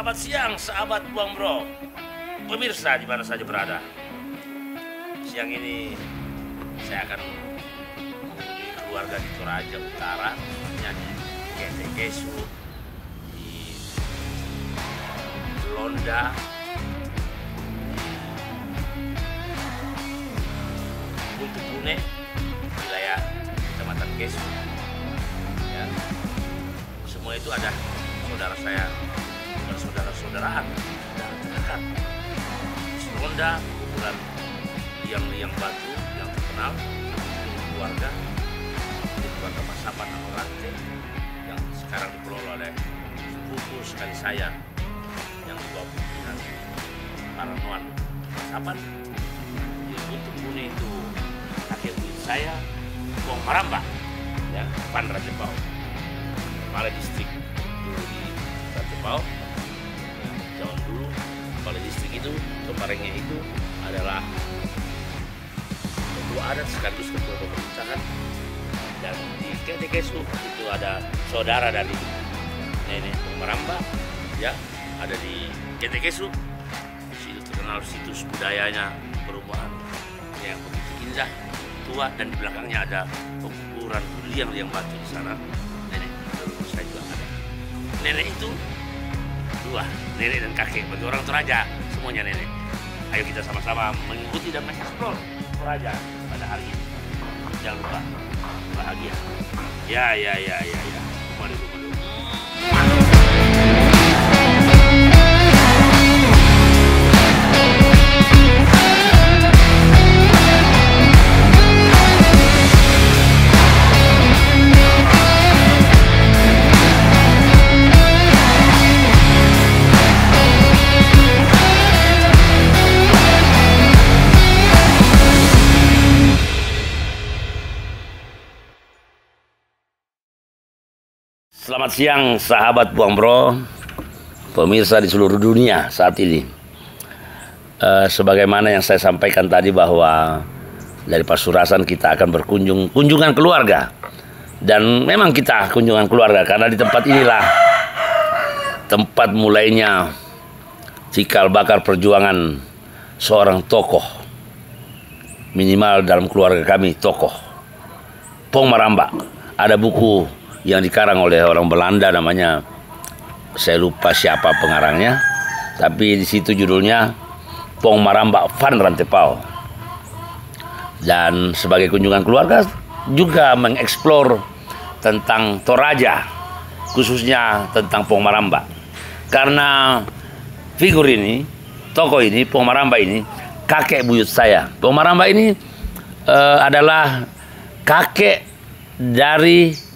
Selamat siang, sahabat Buang Bro. Pemirsa di mana saja berada. Siang ini saya akan mengunjungi keluarga di Toraja Utara, khususnya di Ketekesu, di Londa, Buntu Pune, wilayah Kecamatan Kesu. Ya. Semua itu ada saudara saya, saudara-saudaraan dan dekat. Londa, kumpulan liang-liang batu yang terkenal, keluarga Masapan atau Rantai yang sekarang dikelola oleh sepupu sekali saya yang di bawah pimpinan Paranoan Masapan. Di Buntu Pune itu kakek buyut saya, Pong Maramba, ya, Pan Rajepao, kepala distrik dulu di Rajepao. Zaman dulu kepala distrik itu, kemarinnya itu adalah ketua adat sekaligus ketua pemerintahan. Dan di Ketekesu itu ada saudara dari nenek Pong Maramba, ya, ada di Ketekesu. Situ terkenal situs budayanya perubahan yang begitu indah, tua, dan di belakangnya ada pengukuran liang-liang batu di sana. Nenek leluhur saya juga ada. Nenek itu dua, nenek dan kakek. Bagi orang Toraja semuanya nenek. Ayo kita sama-sama mengikuti dan mengeksplor Toraja pada hari ini. Jangan lupa bahagia. Ya. Mari. Selamat siang sahabat Buang Bro, pemirsa di seluruh dunia saat ini. Sebagaimana yang saya sampaikan tadi bahwa dari Pasurasan kita akan kunjungan keluarga. Dan memang kita kunjungan keluarga karena di tempat inilah tempat mulainya cikal bakal perjuangan seorang tokoh. Minimal dalam keluarga kami tokoh, Pong Maramba. Ada buku yang dikarang oleh orang Belanda, namanya saya lupa siapa pengarangnya, tapi di situ judulnya Pong Maramba van Rantepao. Dan sebagai kunjungan keluarga juga mengeksplor tentang Toraja, khususnya tentang Pong Maramba, karena figur ini, tokoh ini, Pong Maramba ini kakek buyut saya. Pong Maramba ini adalah kakek dari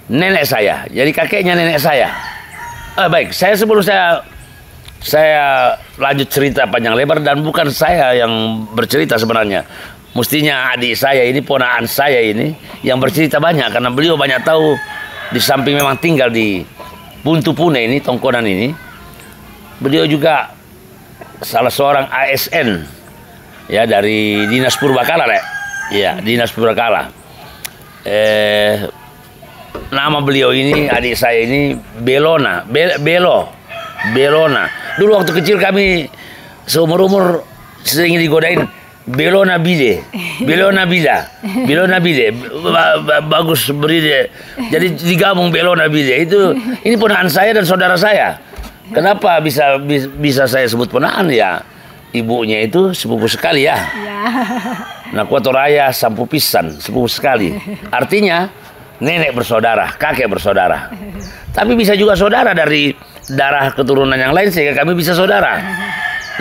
nenek saya, jadi kakeknya nenek saya. Baik, sebelum saya lanjut cerita panjang lebar, dan bukan saya yang bercerita sebenarnya. Mestinya adik saya ini, ponakan saya ini yang bercerita banyak, karena beliau banyak tahu. Di samping memang tinggal di Buntu Pune ini, Tongkonan ini, beliau juga salah seorang ASN, ya, dari Dinas Purbakala, ya, Dinas Purbakala. Nama beliau ini, adik saya ini Belona. Dulu waktu kecil kami seumur-umur sering digodain Belona Bide. Bagus beride. Jadi digabung Belona Bide. Ini ponakan saya dan saudara saya. Kenapa bisa saya sebut ponakan, ya? Ibunya itu sepupu sekali, ya. Nah, Kuatoraya sampu pisan, sepupu sekali. Artinya nenek bersaudara, kakek bersaudara. Tapi bisa juga saudara dari darah keturunan yang lain sehingga kami bisa saudara.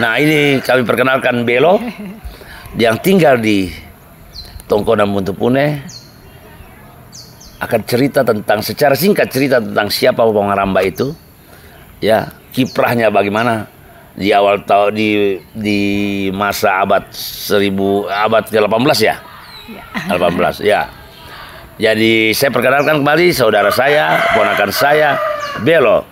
Nah, ini kami perkenalkan Belo yang tinggal di Tongkonan Buntu Pune. Akan secara singkat cerita tentang siapa Pong Maramba itu. Ya, kiprahnya bagaimana di awal tahun di masa abad ke-18, ya. 18, ya. Jadi saya perkenalkan kembali saudara saya, ponakan saya, Belo.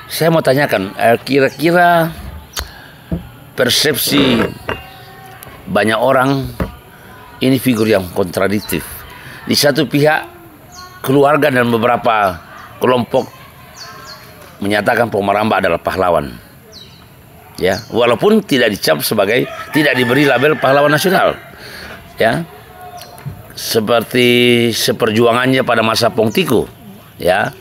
Saya mau tanyakan, kira-kira persepsi banyak orang ini figur yang kontradiktif. Di satu pihak keluarga dan beberapa kelompok menyatakan Pong Maramba adalah pahlawan. Ya, walaupun tidak dicap sebagai, tidak diberi label pahlawan nasional. Ya. Seperti seperjuangannya pada masa Pong Tiku, ya.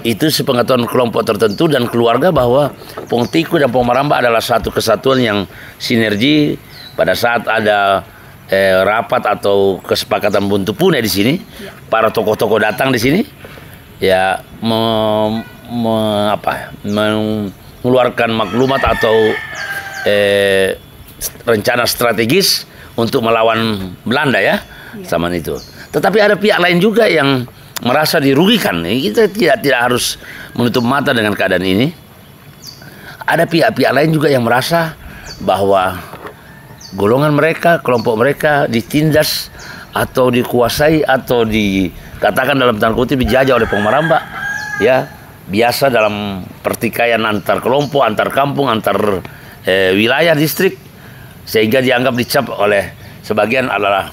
Itu sepengetahuan kelompok tertentu dan keluarga bahwa Pong Tiku dan Pong Maramba adalah satu kesatuan yang sinergi pada saat ada rapat atau kesepakatan Buntu Pune di sini. Para tokoh-tokoh datang di sini, ya, mengeluarkan maklumat atau rencana strategis untuk melawan Belanda, ya, zaman itu. Tetapi ada pihak lain juga yang merasa dirugikan. Kita tidak harus menutup mata dengan keadaan ini. Ada pihak-pihak lain juga yang merasa bahwa golongan mereka, kelompok mereka ditindas atau dikuasai atau dikatakan dalam tanda kutip dijajah oleh Pong Maramba, ya, biasa dalam pertikaian antar kelompok, antar kampung, antar wilayah, distrik, sehingga dianggap dicap oleh sebagian adalah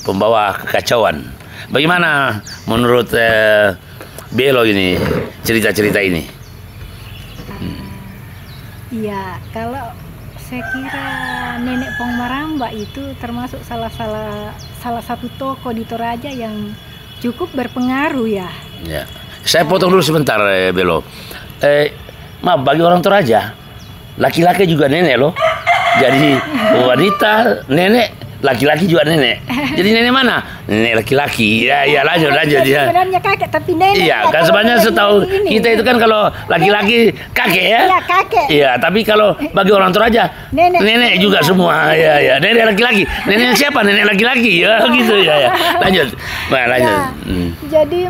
pembawa kekacauan. Bagaimana menurut Belo ini cerita-cerita ini? Iya, kalau saya kira Nenek Pong Maramba itu termasuk salah satu tokoh di Toraja yang cukup berpengaruh, ya. Ya. Saya potong dulu sebentar, Belo. Maaf, bagi orang Toraja, laki-laki juga nenek loh. Jadi wanita nenek, laki-laki juga nenek. Jadi nenek mana? Nenek laki-laki. Ya, lanjut ya. Sebenarnya kakek tapi nenek. Iya, kan sebenarnya setahu kita itu kan kalau laki-laki kakek, ya. Iya, kakek. Iya, tapi kalau bagi orang Toraja nenek juga semua. Ya. Nenek laki-laki. Nenek siapa? Nenek laki-laki. Ya, gitu ya. Lanjut. lanjut. Ya, jadi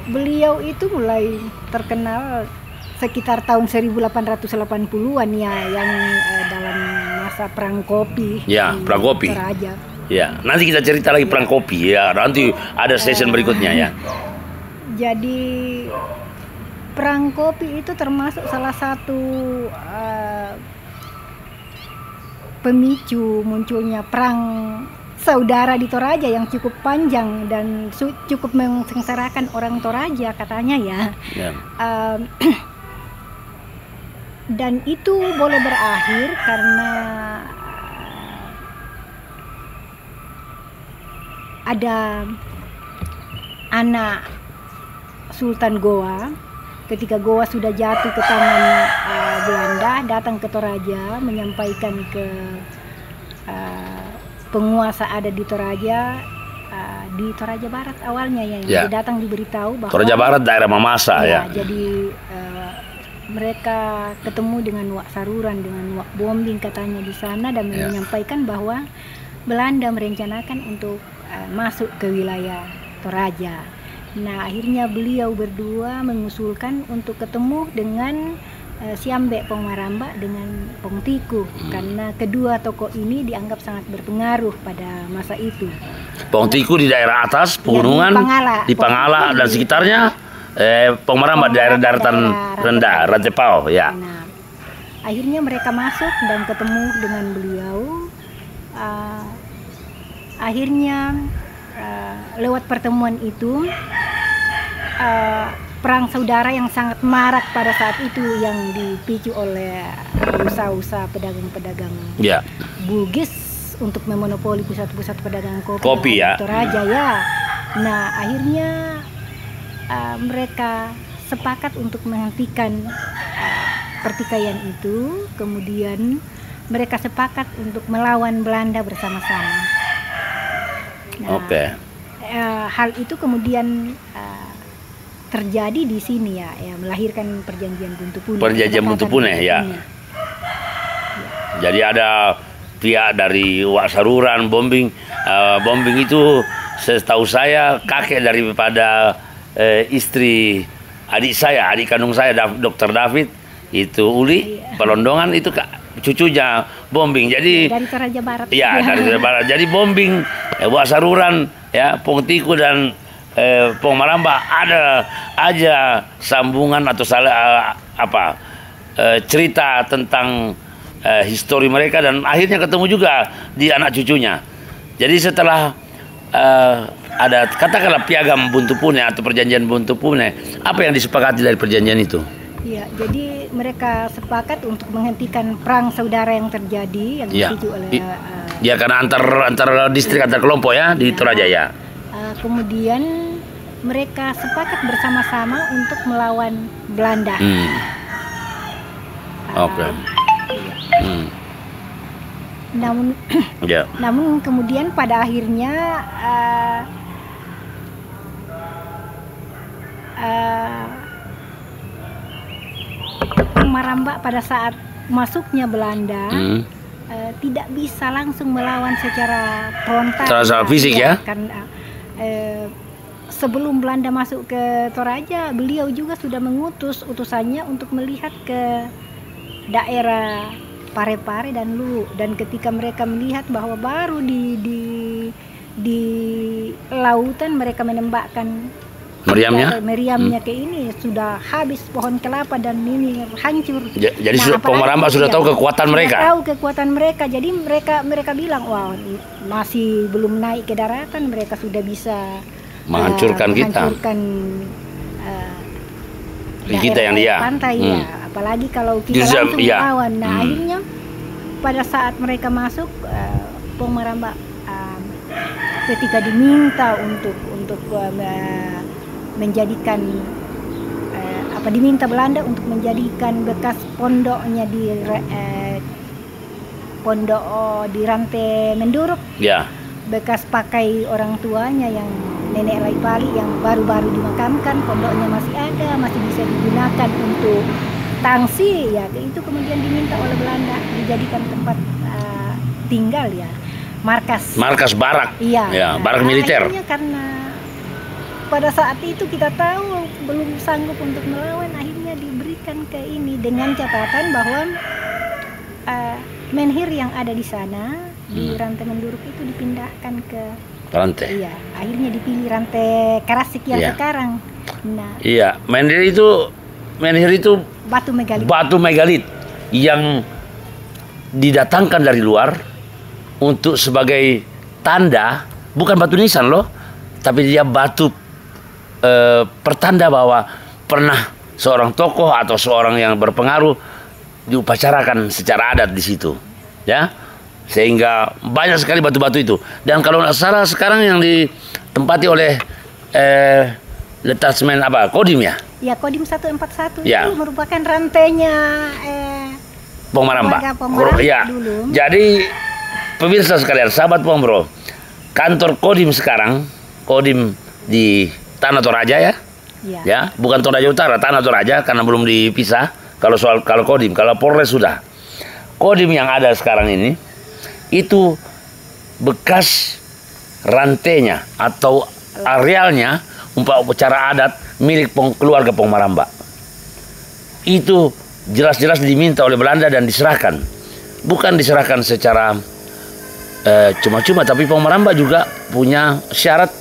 beliau itu mulai terkenal sekitar tahun 1880-an, ya, yang dalam masa perang kopi. Ya, perang kopi. Toraja. Ya, nanti kita cerita lagi perang kopi, ya. Nanti ada session berikutnya, ya. Jadi perang kopi itu termasuk salah satu pemicu munculnya perang saudara di Toraja yang cukup panjang dan cukup mensengsarakan orang Toraja katanya, ya. Dan itu boleh berakhir karena ada anak Sultan Goa. Ketika Goa sudah jatuh ke tangan Belanda, datang ke Toraja menyampaikan ke penguasa ada di Toraja Barat awalnya, ya, yang datang diberitahu bahwa Toraja Barat daerah Mamasa, ya. Jadi mereka ketemu dengan Wak Saruran, dengan Wak Bombing katanya di sana, dan menyampaikan bahwa Belanda merencanakan untuk masuk ke wilayah Toraja. Nah, akhirnya beliau berdua mengusulkan untuk ketemu dengan Siambe Pong Maramba dengan Pong Tiku, karena kedua tokoh ini dianggap sangat berpengaruh pada masa itu. Pong Tiku di daerah atas pegunungan, di Pangala dan sekitarnya. Pong Maramba daerah daratan rendah, Rantepao, ya. Nah, akhirnya mereka masuk dan ketemu dengan beliau. Akhirnya lewat pertemuan itu, perang saudara yang sangat marak pada saat itu yang dipicu oleh usaha-usaha pedagang-pedagang Bugis untuk memonopoli pusat-pusat perdagangan kopi ya. Toraja, ya. Nah, akhirnya mereka sepakat untuk menghentikan pertikaian itu. Kemudian mereka sepakat untuk melawan Belanda bersama-sama. Nah, hal itu kemudian terjadi di sini, ya, melahirkan perjanjian Buntu Pune. Perjanjian Buntu Pune, ya. Jadi ada pihak dari Wak Saruran, Bombing itu setahu saya kakek daripada istri adik kandung saya, Dr. David itu Uli Pelondongan, itu cucunya Bombing. Jadi dari Toraja Barat. Ya, dari Toraja Barat. Jadi Bombing, Wak Saruran, ya, Pong Tiku dan Pong Maramba ada aja sambungan atau cerita tentang histori mereka, dan akhirnya ketemu juga di anak cucunya. Jadi setelah ada katakanlah piagam Buntu Pune atau perjanjian Buntu Pune, apa yang disepakati dari perjanjian itu? Ya, jadi mereka sepakat untuk menghentikan perang saudara yang terjadi yang dipicu oleh ya karena antar distrik, antar kelompok ya di Toraja. Kemudian mereka sepakat bersama-sama untuk melawan Belanda. Oke. Namun kemudian pada akhirnya Maramba pada saat masuknya Belanda tidak bisa langsung melawan secara frontal. Secara fisik ya? Karena sebelum Belanda masuk ke Toraja, beliau juga sudah mengutus utusannya untuk melihat ke daerah Parepare dan Luwu, dan ketika mereka melihat bahwa baru di lautan mereka menembakkan meriamnya ke ini, sudah habis pohon kelapa dan ini hancur. Jadi Maramba sudah tahu kekuatan mereka. Tahu kekuatan mereka, jadi mereka bilang, wah masih belum naik ke daratan, mereka sudah bisa menghancurkan kita. Kita yang dia pantai ya. Apalagi kalau kita langsung melawan. Nah akhirnya pada saat mereka masuk, Pong Maramba ketika diminta untuk menjadikan diminta Belanda untuk menjadikan bekas pondoknya pondok di Rantai Menduruk, bekas pakai orang tuanya yang nenek Laipali yang baru-baru dimakamkan, pondoknya masih ada, masih bisa digunakan untuk tangsi ya, itu kemudian diminta oleh Belanda dijadikan tempat tinggal ya, markas barak, barak militer. Akhirnya karena pada saat itu kita tahu belum sanggup untuk melawan, akhirnya diberikan ke ini dengan catatan bahwa menhir yang ada di sana di Rantai Menduruk itu dipindahkan ke Rantai. Iya, akhirnya dipilih Rantai Karasik yang sekarang. Nah, menhir itu batu megalit yang didatangkan dari luar untuk sebagai tanda, bukan batu nisan loh, tapi dia batu pertanda bahwa pernah seorang tokoh atau seorang yang berpengaruh diupacarakan secara adat di situ, ya, sehingga banyak sekali batu-batu itu. Dan kalau nggak salah sekarang yang ditempati oleh detasmen Kodim ya? Ya, Kodim 141 itu merupakan rantainya Pong Maramba. Ya. Dulu. Jadi pemirsa sekalian, sahabat Pong Bro, kantor Kodim sekarang, Kodim di Tanah Toraja ya, bukan Toraja Utara, Tanah Toraja karena belum dipisah. Kalau Kodim, kalau Polres sudah. Kodim yang ada sekarang ini itu bekas rantainya atau arealnya upacara adat milik keluarga Pong Maramba. Itu jelas-jelas diminta oleh Belanda dan diserahkan. Bukan diserahkan secara cuma-cuma, tapi Pong Maramba juga punya syarat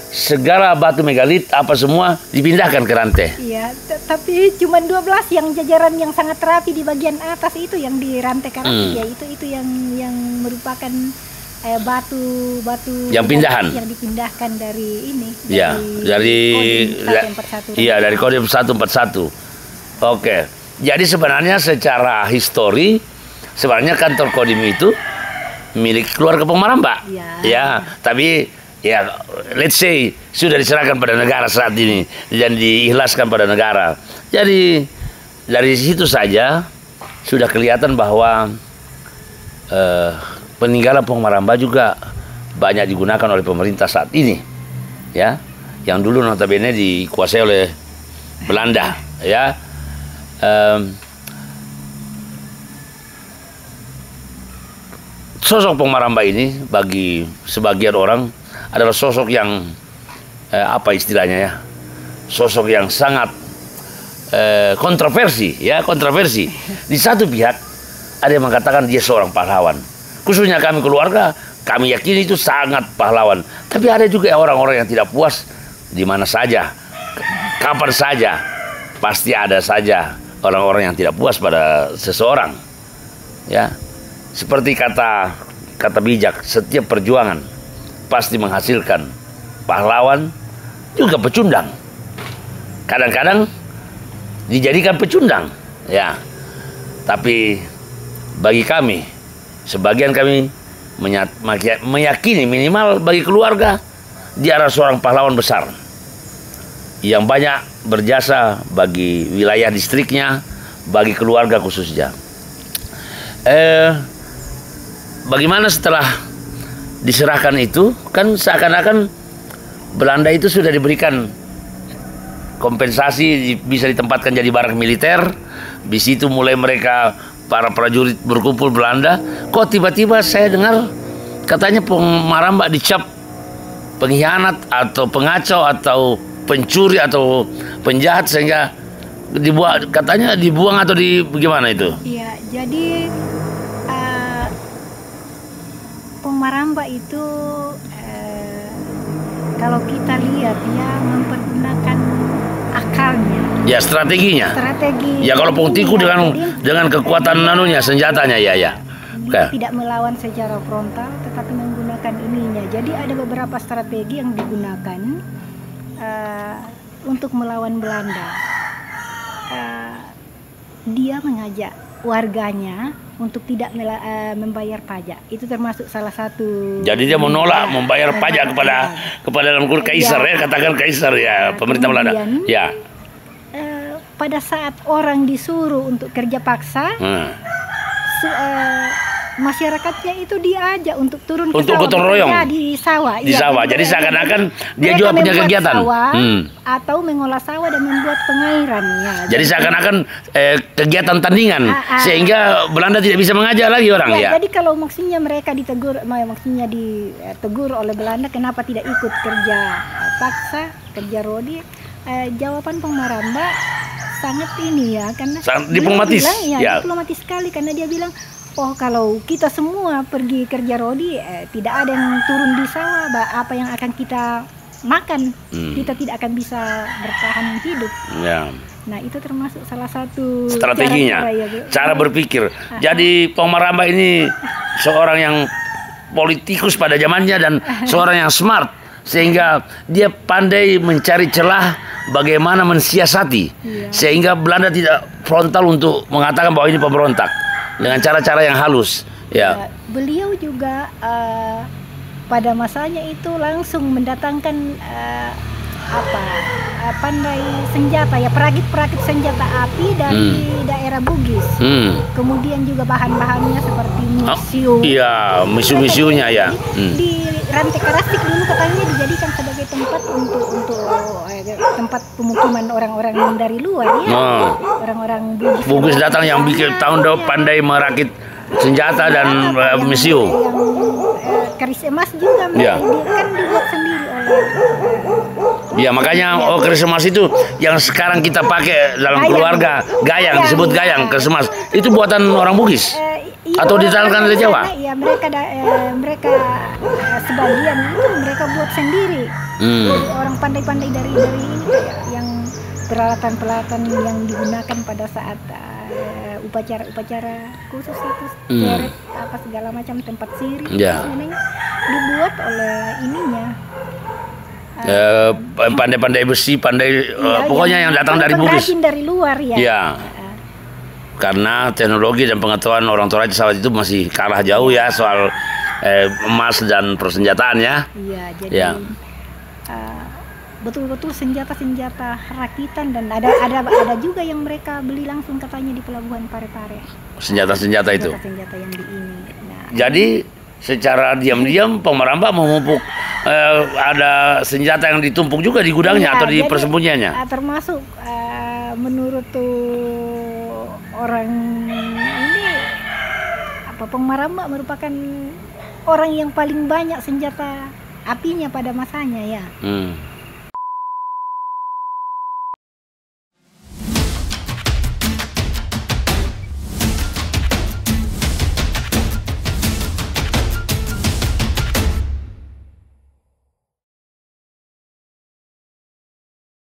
segala batu megalit apa semua dipindahkan ke Rantai. Iya, tapi cuma 12 yang jajaran yang sangat rapi di bagian atas itu yang di Rantai Karasik ya, itu yang merupakan batu yang pindahan yang dipindahkan dari ini dari Kodim 141. Oke. Jadi sebenarnya secara histori sebenarnya kantor Kodim itu milik keluarga Pong Maramba. Ya, tapi ya let's say sudah diserahkan pada negara saat ini dan diikhlaskan pada negara. Jadi dari situ saja sudah kelihatan bahwa peninggalan Pong Maramba juga banyak digunakan oleh pemerintah saat ini, ya, yang dulu notabene dikuasai oleh Belanda, ya. Sosok Pong Maramba ini bagi sebagian orang adalah sosok yang apa istilahnya ya, sosok yang sangat kontroversi. Di satu pihak ada yang mengatakan dia seorang pahlawan, khususnya kami keluarga, kami yakini itu sangat pahlawan. Tapi ada juga orang-orang yang tidak puas di mana saja, kapan saja, pasti ada saja orang-orang yang tidak puas pada seseorang, ya. Seperti kata bijak, setiap perjuangan pasti menghasilkan pahlawan juga pecundang. Kadang-kadang dijadikan pecundang, ya. Tapi bagi kami, sebagian kami meyakini minimal bagi keluarga dia adalah seorang pahlawan besar yang banyak berjasa bagi wilayah distriknya, bagi keluarga khususnya. Bagaimana setelah diserahkan itu, kan seakan-akan Belanda itu sudah diberikan kompensasi, bisa ditempatkan jadi barak militer. Di situ mulai mereka, para prajurit berkumpul Belanda. Kok tiba-tiba saya dengar katanya Maramba dicap pengkhianat atau pengacau atau pencuri atau penjahat, sehingga katanya dibuang atau bagaimana itu? Iya, jadi Maramba itu kalau kita lihat ya mempergunakan akalnya. Ya, strateginya. Ya, kalau Pongtiku dengan kekuatan nanunya, senjatanya, ya. Tidak melawan secara frontal, tetapi menggunakan ininya. Jadi ada beberapa strategi yang digunakan untuk melawan Belanda. Dia mengajak warganya untuk tidak membayar pajak. Itu termasuk salah satu. Jadi dia menolak membayar pajak kepada dalam kaisar, ya, katakan kaisar, ya, pemerintah Belanda. Ya. Pada saat orang disuruh untuk kerja paksa, masyarakatnya itu diajak untuk turun ke sawah, gotong royong di sawah. Di sawah. Jadi seakan-akan dia juga punya kegiatan sawah, atau mengolah sawah dan membuat pengairan. Ya. Jadi seakan-akan kegiatan tandingan, sehingga Belanda tidak bisa mengajak lagi orang. Ya. Jadi kalau maksudnya mereka ditegur oleh Belanda, kenapa tidak ikut kerja paksa, kerja rodi? Jawaban Maramba sangat ini ya, karena sangat diplomatis. Diplomatis sekali, karena dia bilang, oh kalau kita semua pergi kerja rodi, tidak ada yang turun di sawah, apa yang akan kita makan? Kita tidak akan bisa bertahan hidup. Ya. Nah, itu termasuk salah satu strateginya, cara berpikir. Jadi Maramba ini seorang yang politikus pada zamannya dan seorang yang smart, sehingga dia pandai mencari celah bagaimana mensiasati, sehingga Belanda tidak frontal untuk mengatakan bahwa ini pemberontak, dengan cara-cara yang halus. Ya. Beliau juga pada masanya itu langsung mendatangkan pandai senjata, ya, perakit-perakit senjata api dari daerah Bugis. Kemudian juga bahan-bahannya seperti misiu. Iya, misiu-misiunya ya. Di Rantai Karasik dulu katanya dijadikan sebagai tempat untuk tempat pemukiman orang-orang dari luar, ya. Orang-orang Bugis datang yang bikin pandai merakit senjata dan misiu. Keris emas juga kan dibuat sendiri oleh. Ya, makanya keris emas itu yang sekarang kita pakai dalam keluarga, gayang, disebut gayang, keris emas. Itu buatan orang Bugis. Atau ditanamkan dari Jawa? Iya, mereka sebagian itu mereka buat sendiri. Orang pandai-pandai dari ini, yang peralatan-peralatan yang digunakan pada saat upacara khusus itu, seret apa segala macam, tempat sirih, dibuat oleh ininya. Pandai-pandai besi, pokoknya yang datang dari Bugis. Dari luar, ya. Ya. Karena teknologi dan pengetahuan orang Toraja saat itu masih kalah jauh, ya, soal emas dan persenjataan, ya. Iya, jadi betul-betul senjata-senjata rakitan, dan ada juga yang mereka beli langsung katanya di pelabuhan Parepare. Senjata-senjata itu. Senjata yang di ini. Jadi secara diam-diam Maramba memupuk ada senjata yang ditumpuk juga di gudangnya, atau di persembunyiannya. Termasuk menurut orang ini, Maramba merupakan orang yang paling banyak senjata apinya pada masanya, ya.